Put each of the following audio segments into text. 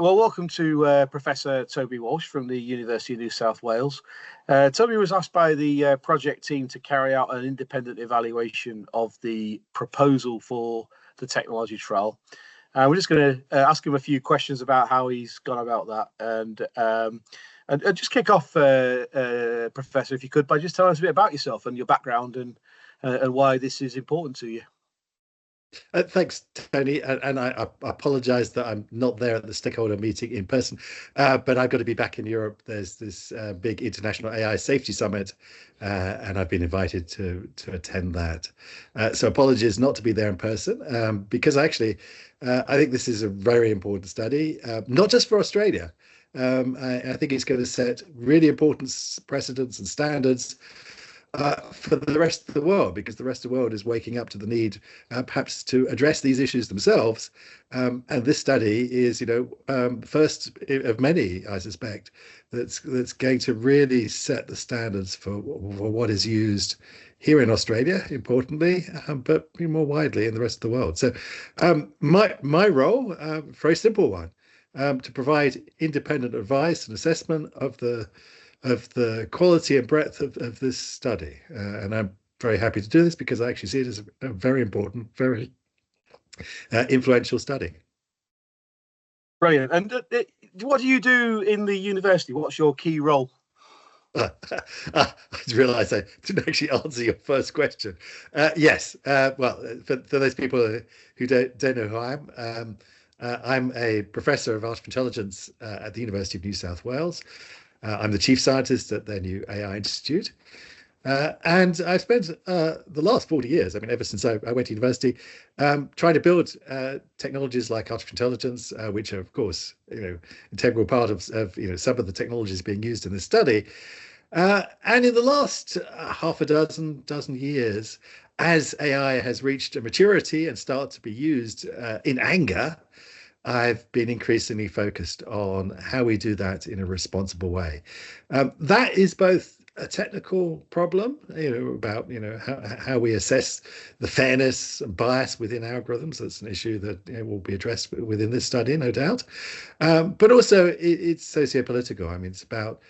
Well, welcome to Professor Toby Walsh from the University of New South Wales. Toby was asked by the project team to carry out an independent evaluation of the proposal for the technology trial. We're just going to ask him a few questions about how he's gone about that, and just kick off, Professor, if you could, by just telling us a bit about yourself and your background and why this is important to you. Thanks, Tony, and I apologise that I'm not there at the stakeholder meeting in person, but I've got to be back in Europe. There's this big international AI safety summit, and I've been invited to attend that. So apologies not to be there in person, because actually I think this is a very important study, not just for Australia. I think it's going to set really important precedents and standards for the rest of the world, because the rest of the world is waking up to the need perhaps to address these issues themselves. And this study is, first of many, I suspect, that's going to really set the standards for what is used here in Australia, importantly, but more widely in the rest of the world. So my role, very simple one, to provide independent advice and assessment of the quality and breadth of this study. And I'm very happy to do this because I actually see it as a very important, very influential study. Brilliant. And what do you do in the university? What's your key role? I realised I didn't actually answer your first question. Yes, well, for those people who don't know who I am, I'm a professor of artificial intelligence at the University of New South Wales. I'm the chief scientist at their new AI Institute. And I've spent the last 40 years, ever since I went to university, trying to build technologies like artificial intelligence, which are, of course, integral part of some of the technologies being used in this study. And in the last half a dozen years, as AI has reached a maturity and started to be used in anger, I've been increasingly focused on how we do that in a responsible way. That is both a technical problem, about how we assess the fairness and bias within algorithms. That's an issue that will be addressed within this study, no doubt. But also it's socio-political. It's about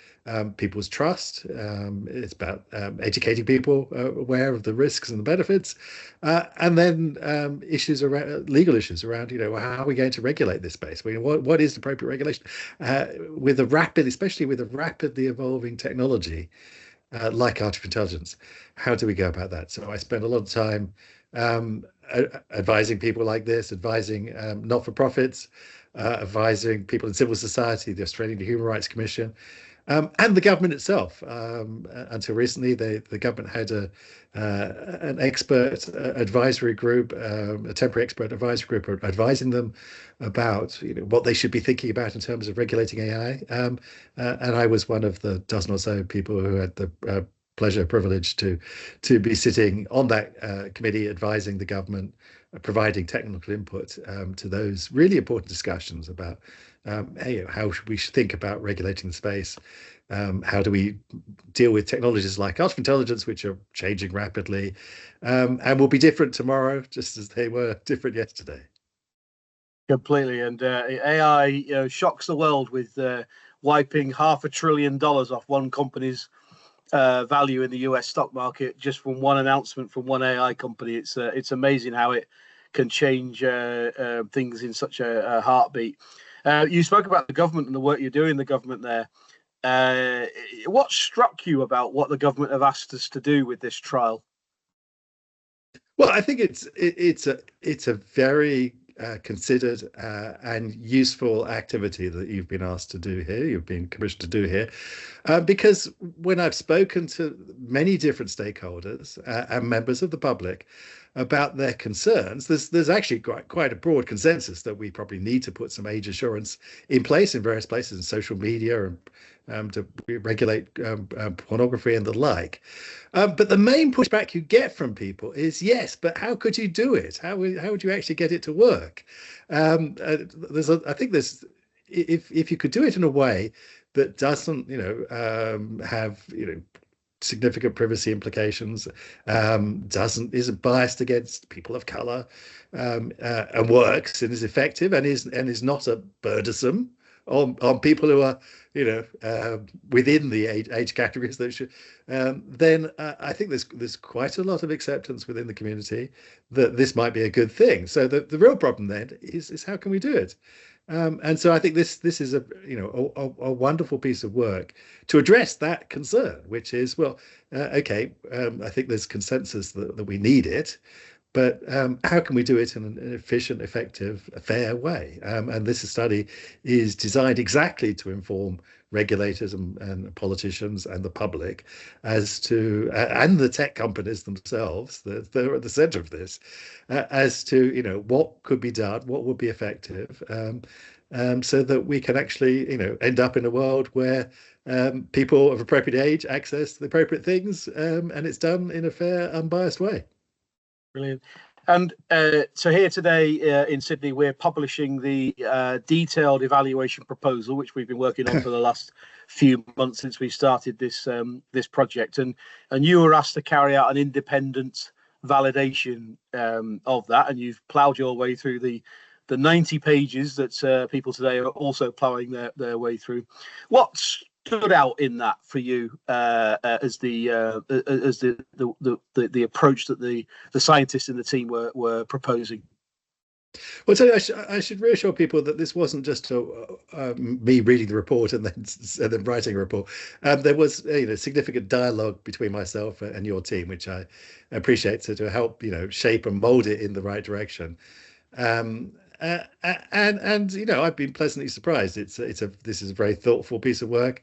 people's trust. It's about educating people aware of the risks and the benefits, and then issues around legal issues around how are we going to regulate this space? What is appropriate regulation especially with a rapidly evolving technology like artificial intelligence? How do we go about that? So I spend a lot of time advising people like this, advising not-for-profits, advising people in civil society, the Australian Human Rights Commission, and the government itself. Until recently, the government had an expert advisory group, a temporary expert advisory group, advising them about what they should be thinking about in terms of regulating AI. And I was one of the dozen or so people who had the privilege to be sitting on that committee, advising the government, providing technical input to those really important discussions about how we should think about regulating the space. How do we deal with technologies like artificial intelligence, which are changing rapidly and will be different tomorrow, just as they were different yesterday? Completely. And AI shocks the world with wiping $500 billion off one company's value in the US stock market just from one announcement from one AI company. It's amazing how it can change things in such a heartbeat. You spoke about the government and the work you're doing in the government there. What struck you about what the government have asked us to do with this trial? Well, I think it's a very considered and useful activity that you've been asked to do here, you've been commissioned to do here, because when I've spoken to many different stakeholders and members of the public about their concerns, there's actually quite a broad consensus that we probably need to put some age assurance in place in various places in social media and to regulate pornography and the like. But the main pushback you get from people is, yes, but how could you do it? How would you actually get it to work? I think there's, if you could do it in a way that doesn't, have, significant privacy implications, isn't biased against people of color, and works and is effective and is not a burdensome, on people who are, within the age categories that should, then I think there's quite a lot of acceptance within the community that this might be a good thing. So the real problem then is how can we do it? And so I think this is a wonderful piece of work to address that concern, which is, well, okay, I think there's consensus that we need it, but how can we do it in an efficient, effective, fair way? And this study is designed exactly to inform regulators and politicians and the public as to, and the tech companies themselves, they're at the center of this, as to, what could be done, what would be effective, so that we can actually, end up in a world where people of appropriate age access the appropriate things, and it's done in a fair, unbiased way. Brilliant. And so here today in Sydney, we're publishing the detailed evaluation proposal, which we've been working on for the last few months since we started this this project. And you were asked to carry out an independent validation of that, and you've ploughed your way through the 90 pages that people today are also ploughing their way through. What stood out in that for you as the approach that the scientists in the team were proposing? Well, so I should reassure people that this wasn't just me reading the report and then writing a report. There was significant dialogue between myself and your team, which I appreciate, to help shape and mold it in the right direction. And I've been pleasantly surprised. This is a very thoughtful piece of work.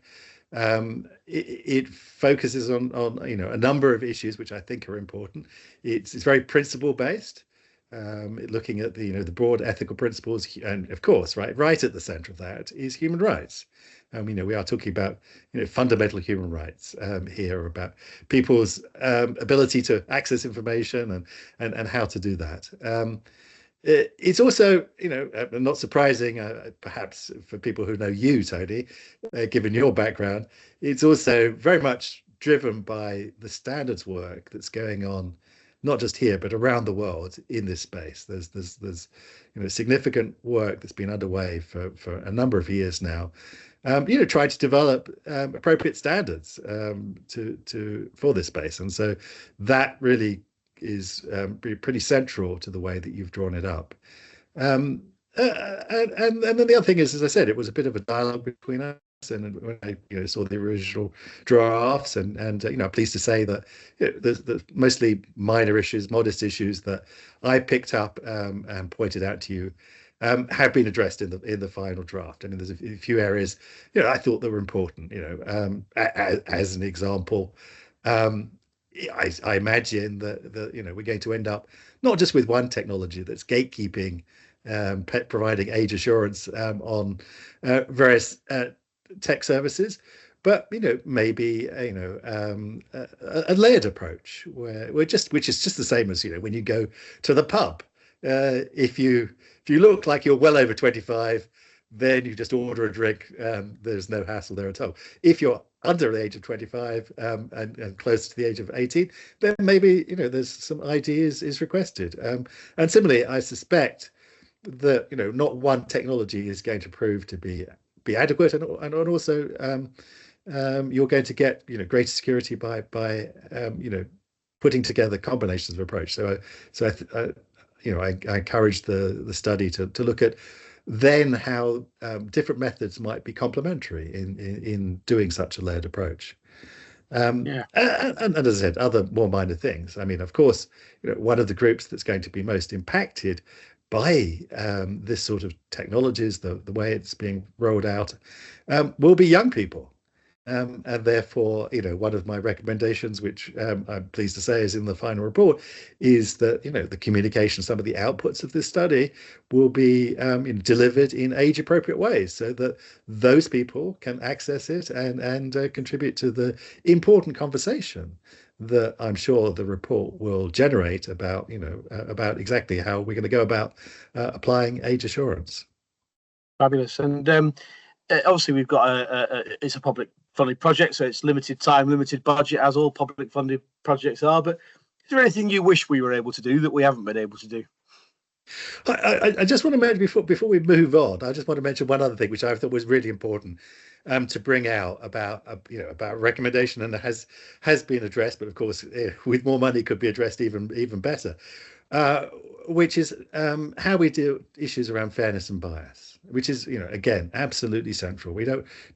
It focuses on a number of issues which I think are important. It's very principle based, looking at the broad ethical principles, and of course, right at the center of that is human rights. We are talking about fundamental human rights here, about people's ability to access information and how to do that. It's also, not surprising, perhaps for people who know you, Tony, given your background, it's also very much driven by the standards work that's going on, not just here, but around the world in this space. There's significant work that's been underway for a number of years now, trying to develop appropriate standards for this space. And so that really is pretty central to the way that you've drawn it up. And then the other thing is, as I said, it was a bit of a dialogue between us. And when I saw the original drafts, and I'm pleased to say that the mostly minor issues, modest issues that I picked up and pointed out to you have been addressed in the final draft. I mean, there's a few areas I thought that were important. As an example, I imagine that we're going to end up not just with one technology that's gatekeeping, providing age assurance on various tech services, but maybe a layered approach which is just the same as when you go to the pub. If you look like you're well over 25, then you just order a drink. There's no hassle there at all. If you're under the age of 25 and close to the age of 18, then maybe there's some ID is requested. And similarly, I suspect that not one technology is going to prove to be adequate, and also you're going to get greater security by putting together combinations of approach. So I encourage the study to look at then how different methods might be complementary in doing such a layered approach. And as I said, other more minor things. I mean, of course, one of the groups that's going to be most impacted by this sort of technologies, the way it's being rolled out, will be young people. And therefore, one of my recommendations, which I'm pleased to say is in the final report, is that the communication, some of the outputs of this study will be delivered in age-appropriate ways, so that those people can access it and contribute to the important conversation that I'm sure the report will generate about exactly how we're going to go about applying age assurance. Fabulous. And obviously we've got it's a public funded project, so it's limited time, limited budget, as all public funded projects are. But is there anything you wish we were able to do that we haven't been able to do? I just want to mention before we move on, I just want to mention one other thing which I thought was really important to bring out about about recommendation, and it has been addressed, but of course with more money could be addressed even better, uh, which is how we deal issues around fairness and bias, which is again absolutely central.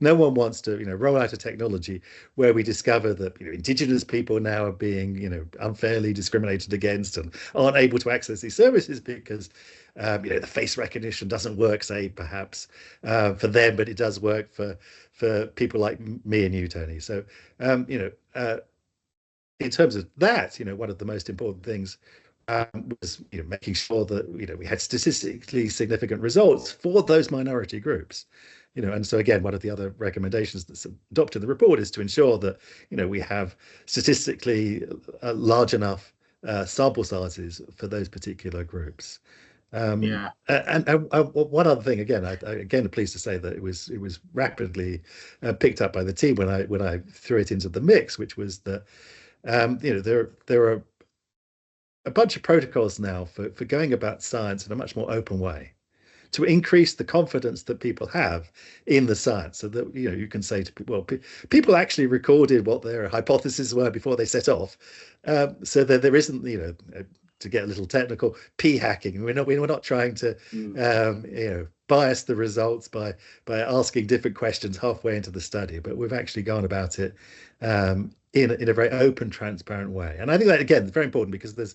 No one wants to roll out a technology where we discover that indigenous people now are being unfairly discriminated against and aren't able to access these services because the face recognition doesn't work, say perhaps for them, but it does work for people like me and you, Tony. So in terms of that, one of the most important things was making sure that we had statistically significant results for those minority groups. And so again, one of the other recommendations that's adopted in the report is to ensure that we have statistically large enough sample sizes for those particular groups. And one other thing, again, again pleased to say that it was rapidly picked up by the team when I threw it into the mix, which was that there are a bunch of protocols now for going about science in a much more open way to increase the confidence that people have in the science, so that you can say to people, well, people actually recorded what their hypotheses were before they set off, so that there isn't to get a little technical, p hacking. We're not trying to bias the results by asking different questions halfway into the study, but we've actually gone about it in a very open, transparent way. And I think that again is very important, because there's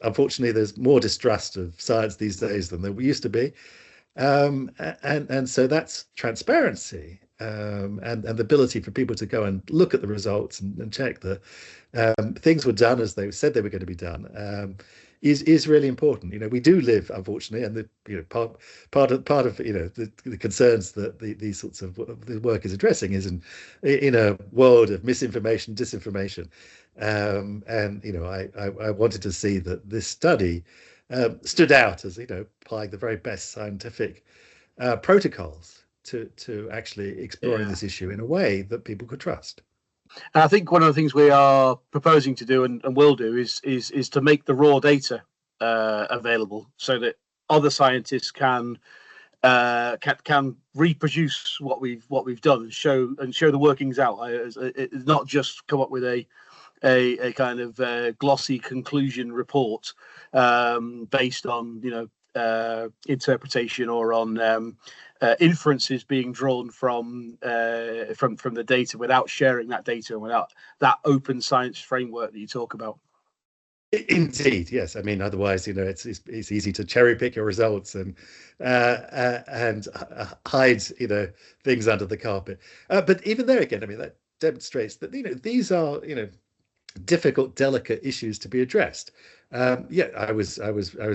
unfortunately there's more distrust of science these days than there used to be, and so that's transparency, and the ability for people to go and look at the results and check that things were done as they said they were going to be done, is really important. We do live, unfortunately, and the part of the concerns that these sorts of the work is addressing is in a world of misinformation, disinformation, and I wanted to see that this study stood out as applying the very best scientific protocols to actually exploring this issue in a way that people could trust. And I think one of the things we are proposing to do and will do is to make the raw data available, so that other scientists can reproduce what we've done and show the workings out. It's not just come up with a kind of glossy conclusion report based on interpretation or on inferences being drawn from the data, without sharing that data and without that open science framework that you talk about. Indeed, yes. I mean, otherwise, it's easy to cherry pick your results and hide things under the carpet. But even there again, I mean, that demonstrates that these are difficult, delicate issues to be addressed. I was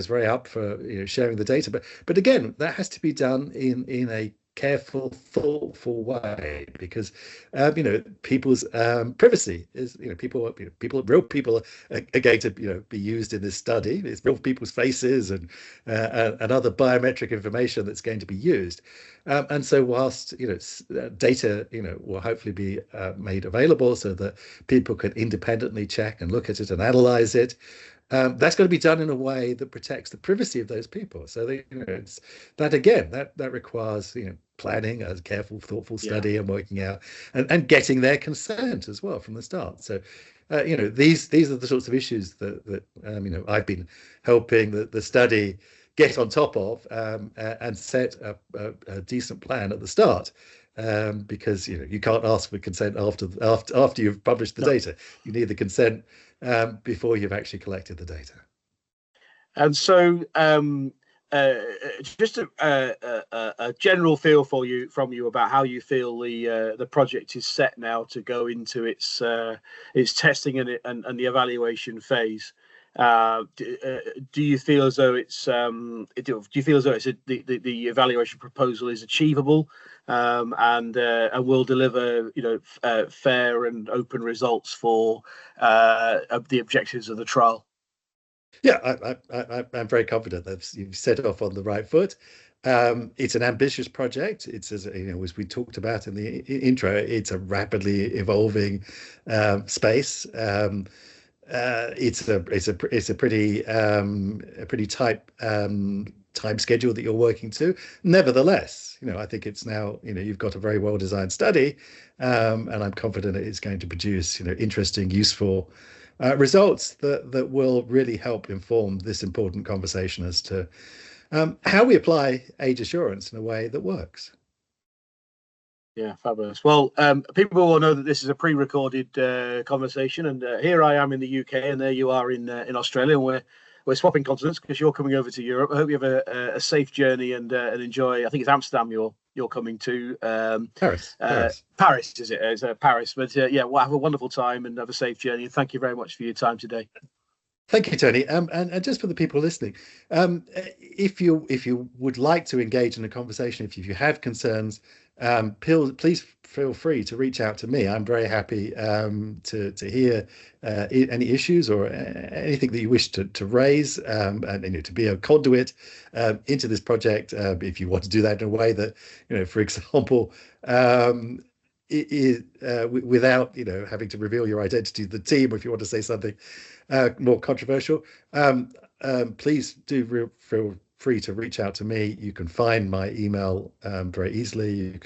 very up for sharing the data, but again, that has to be done in a careful, thoughtful way, because people's privacy is real people are going to be used in this study. It's real people's faces and other biometric information that's going to be used, and so whilst data will hopefully be made available so that people can independently check and look at it and analyze it, that's got to be done in a way that protects the privacy of those people. So it's that again that requires planning, a careful, thoughtful study, and working out and getting their consent as well from the start. So these are the sorts of issues that I've been helping the study get on top of, and set a decent plan at the start. Because you can't ask for consent after you've published the data. You need the consent before you've actually collected the data. And so, just a general feel from you about how you feel the project is set now to go into its testing and the evaluation phase. Do you feel as though the evaluation proposal is achievable, and will deliver fair and open results for the objectives of the trial? Yeah, I'm very confident that you've set off on the right foot. It's an ambitious project. It's as we talked about in the intro, it's a rapidly evolving space. it's a pretty tight time schedule that you're working to. Nevertheless, I think it's now, you've got a very well designed study, and I'm confident it's going to produce, interesting, useful results that will really help inform this important conversation as to how we apply age assurance in a way that works. Yeah, fabulous. Well, people will know that this is a pre-recorded conversation, and here I am in the UK, and there you are in Australia, and we're swapping continents because you're coming over to Europe. I hope you have a safe journey and enjoy. I think it's Amsterdam you're coming to. Paris is it? It's Paris, but yeah, well, have a wonderful time and have a safe journey. And thank you very much for your time today. Thank you, Tony. And just for the people listening, if you would like to engage in a conversation, if you have concerns, please feel free to reach out to me. I'm very happy to hear any issues or anything that you wish to raise, and to be a conduit into this project. If you want to do that in a way that, for example, without having to reveal your identity to the team, or if you want to say something more controversial, please do feel free to reach out to me. You can find my email very easily.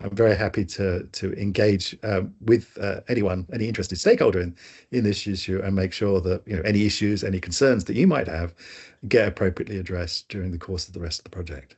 I'm very happy to engage with any interested stakeholder in this issue, and make sure that any issues, any concerns that you might have get appropriately addressed during the course of the rest of the project.